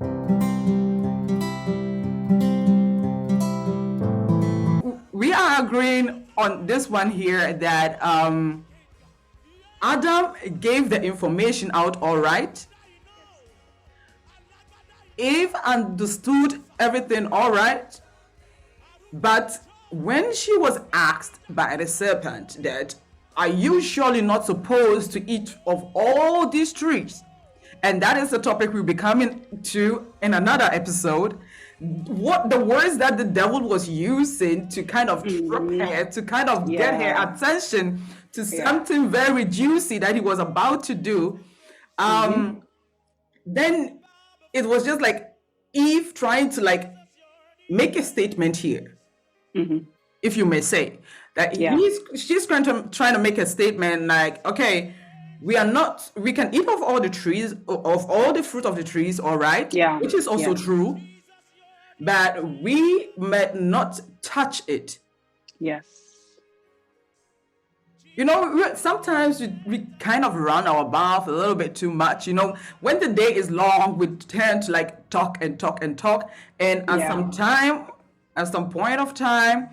We are agreeing on this one here that Adam gave the information out all right. Eve understood everything all right. But when she was asked by the serpent that, are you surely not supposed to eat of all these trees? And that is the topic we'll be coming to in another episode. What the words that the devil was using to kind of trip her, to kind of get her attention to something very juicy that he was about to do. Then it was just like Eve trying to like make a statement here, if you may say that she's trying to make a statement like, okay, we can eat of all the trees, of all the fruit of the trees, all right, which is also true, but we may not touch it. Yes. You know, sometimes we kind of run our mouth a little bit too much. You know, when the day is long, we tend to like talk and talk and talk. And at some point of time,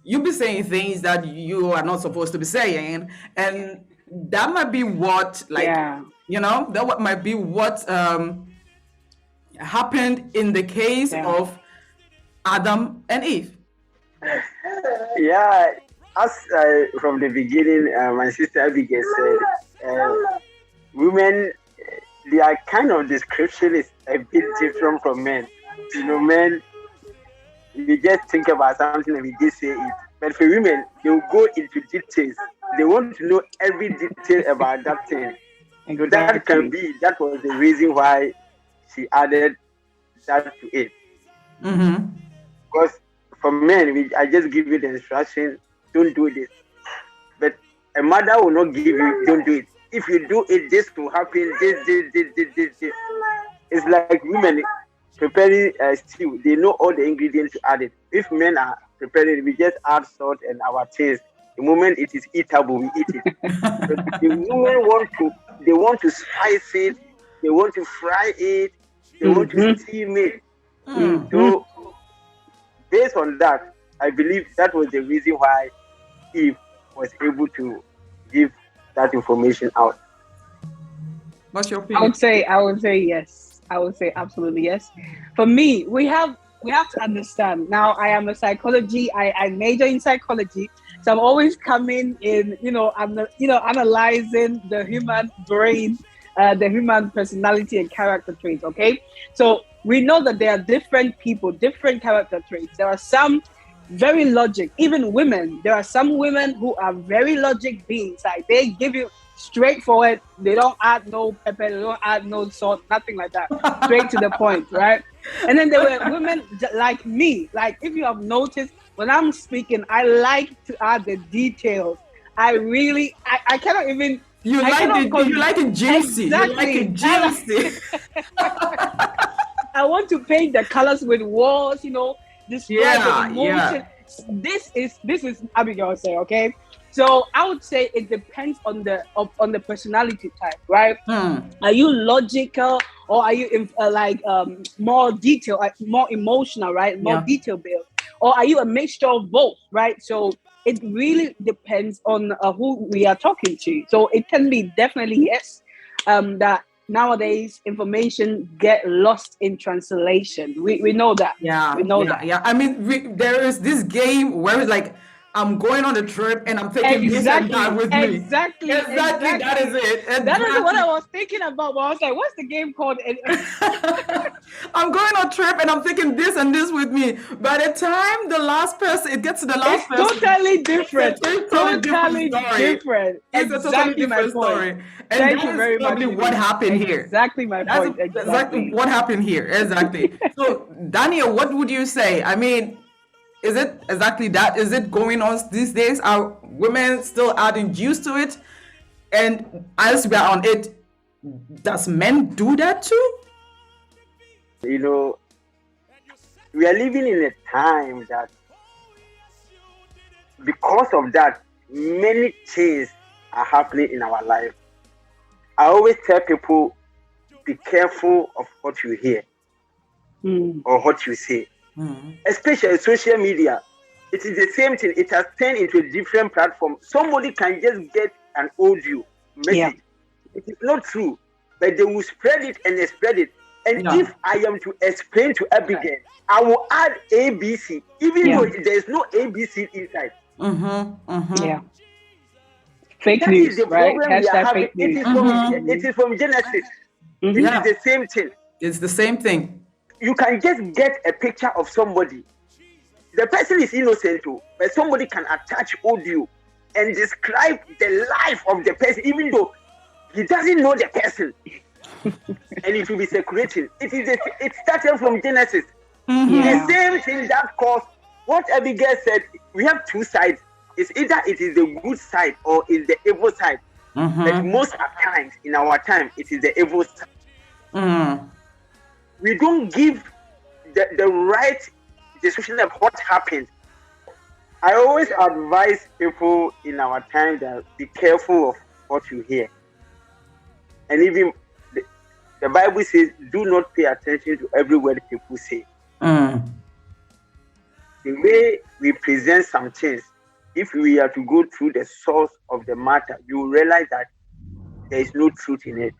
you'll be saying things that you are not supposed to be saying. And that might be what, like, that might be what happened in the case of Adam and Eve. Yeah. As from the beginning, my sister Abigail said, women, their kind of description is a bit different from men. You know, men, we just think about something and we just say it. But for women, they will go into details. They want to know every detail about that thing. So that was the reason why she added that to it. Because for men, I just give you the instruction, don't do this. But a mother will not give you, don't do it. If you do it, this will happen, this. It's like women preparing stew. They know all the ingredients to add it. If men are preparing, we just add salt and our taste. The moment it is eatable, we eat it. But the women want to spice it, they want to fry it, they want to steam it. So based on that, I believe that was the reason why Eve was able to give that information out. What's your opinion? I would say yes. I would say absolutely yes. For me, we have to understand. Now, I am a psychology. I major in psychology, so I'm always coming in. Analyzing the human brain, the human personality and character traits. Okay, so we know that there are different people, different character traits. There are some very logic. Even women, there are some women who are very logic beings. Like they give you straightforward. They don't add no pepper. They don't add no salt. Nothing like that. Straight to the point, right? And then there were women like me. Like if you have noticed, when I'm speaking, I like to add the details. I cannot even. You like it juicy. Exactly. You like it juicy. I want to paint the colors with walls. Describe the emotion. This is Abigail say, okay? So I would say it depends on the personality type, right? Are you logical or are you more detail, like more emotional, right? More detail built, or are you a mixture of both, right? So it really depends on who we are talking to. So it can be definitely yes, that nowadays information get lost in translation. We know that. We know that. Yeah. I mean, there is this game where it's like, I'm going on a trip and I'm taking this and that with me. Exactly. That is it. That is what I was thinking about. But I was like, what's the game called? I'm going on a trip and I'm taking this and this with me. By the time it gets to the last person, totally different. It's a totally different. It's a totally different story. And Thank you very much. What happened here. Exactly my point. Exactly what happened here. Exactly. So, Daniel, what would you say? I mean, is it exactly that? Is it going on these days? Are women still adding juice to it? And as we are on it, does men do that too? You know, we are living in a time that because of that, many things are happening in our life. I always tell people, be careful of what you hear. or what you say. Especially social media. It is the same thing. It has turned into a different platform. Somebody can just get an audio message. It is not true, but they will spread it and they spread it. And if I am to explain to Abigail, I will add ABC, even though there is no ABC inside. Yeah. Fake news, right? Hashtag fake news. It is from Genesis. It is the same thing. It's the same thing. You can just get a picture of somebody. The person is innocent too, but somebody can attach audio and describe the life of the person, even though he doesn't know the person. And it will be circulating. It started from Genesis. The same thing that caused what Abigail said. We have two sides. It's either it is the good side or it's the evil side. But most of times in our time, it is the evil side. We don't give the right description of what happened. I always advise people in our time that be careful of what you hear. And even the Bible says, do not pay attention to every word people say. The way we present some things, if we are to go through the source of the matter, you will realize that there is no truth in it.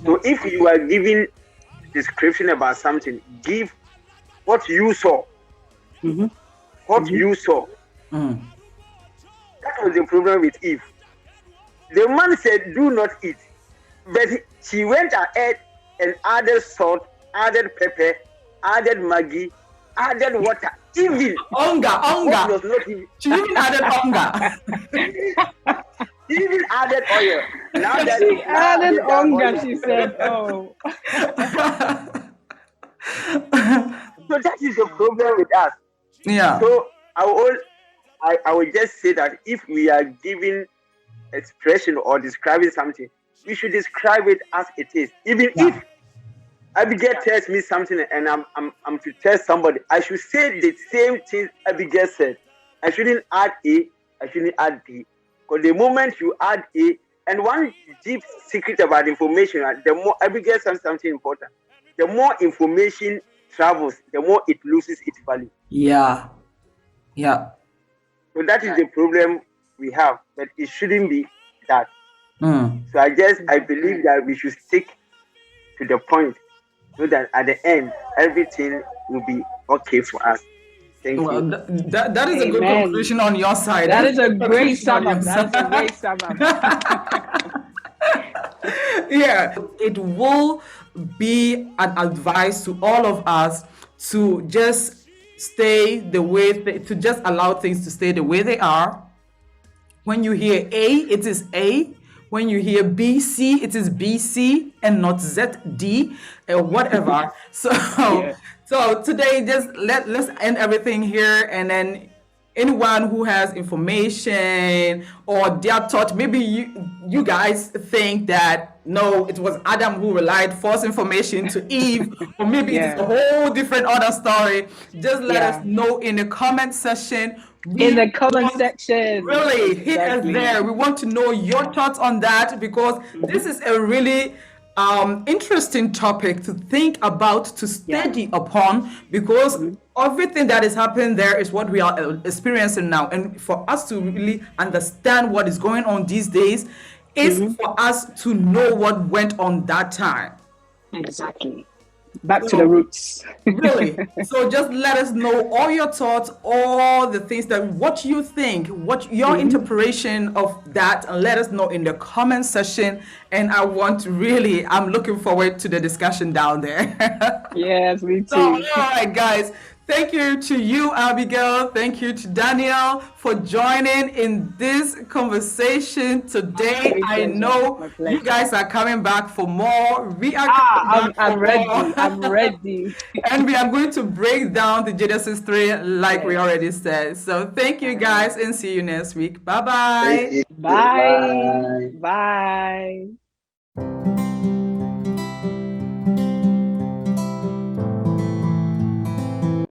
So if you are giving description about something, give what you saw. What you saw. That was the problem with Eve. The man said, do not eat. But she went ahead and added salt, added pepper, added Maggi, added water. Even Onga. She even added onga. She even added oil. Now that she added onga, she said, oh. So that is the problem with us. Yeah. So I would just say that if we are giving expression or describing something, we should describe it as it is. Even if Abigail tells me something and I'm to tell somebody, I should say the same thing Abigail said. I shouldn't add A, I shouldn't add B. Because the moment you add A, and one deep secret about information, the more Abigail says something important, the more information travels, the more it loses its value. Yeah. So that is the problem we have, but it shouldn't be that. So I believe that we should stick to the point so that at the end, everything will be okay for us. Thank you. That is a good conclusion on your side. That is a great sum up. Yeah, it will be an advice to all of us to just stay the way, to just allow things to stay the way they are. When you hear A, it is A. When you hear BC, it is BC and not ZD or whatever. So today, just let's end everything here, and then anyone who has information or their thought, maybe you guys think that no, it was Adam who relied false information to Eve, or maybe it is a whole different other story. Just let us know in the comment section. Really hit us there. We want to know your thoughts on that, because this is a really interesting topic to think about, to study upon, because everything that is happening there is what we are experiencing now. And for us to really understand what is going on these days is for us to know what went on that time. Exactly. Back to the roots. Really. So just let us know all your thoughts, all the things that, what you think, what your interpretation of that, and let us know in the comment section. And I'm looking forward to the discussion down there. Yes, me too. So, all right, guys. Thank you to you, Abigail. Thank you to Daniel for joining in this conversation today. I know you guys are coming back for more. We are I'm ready. And we are going to break down the Genesis 3 like we already said. So thank you guys, and see you next week. Bye-bye. Bye. Bye.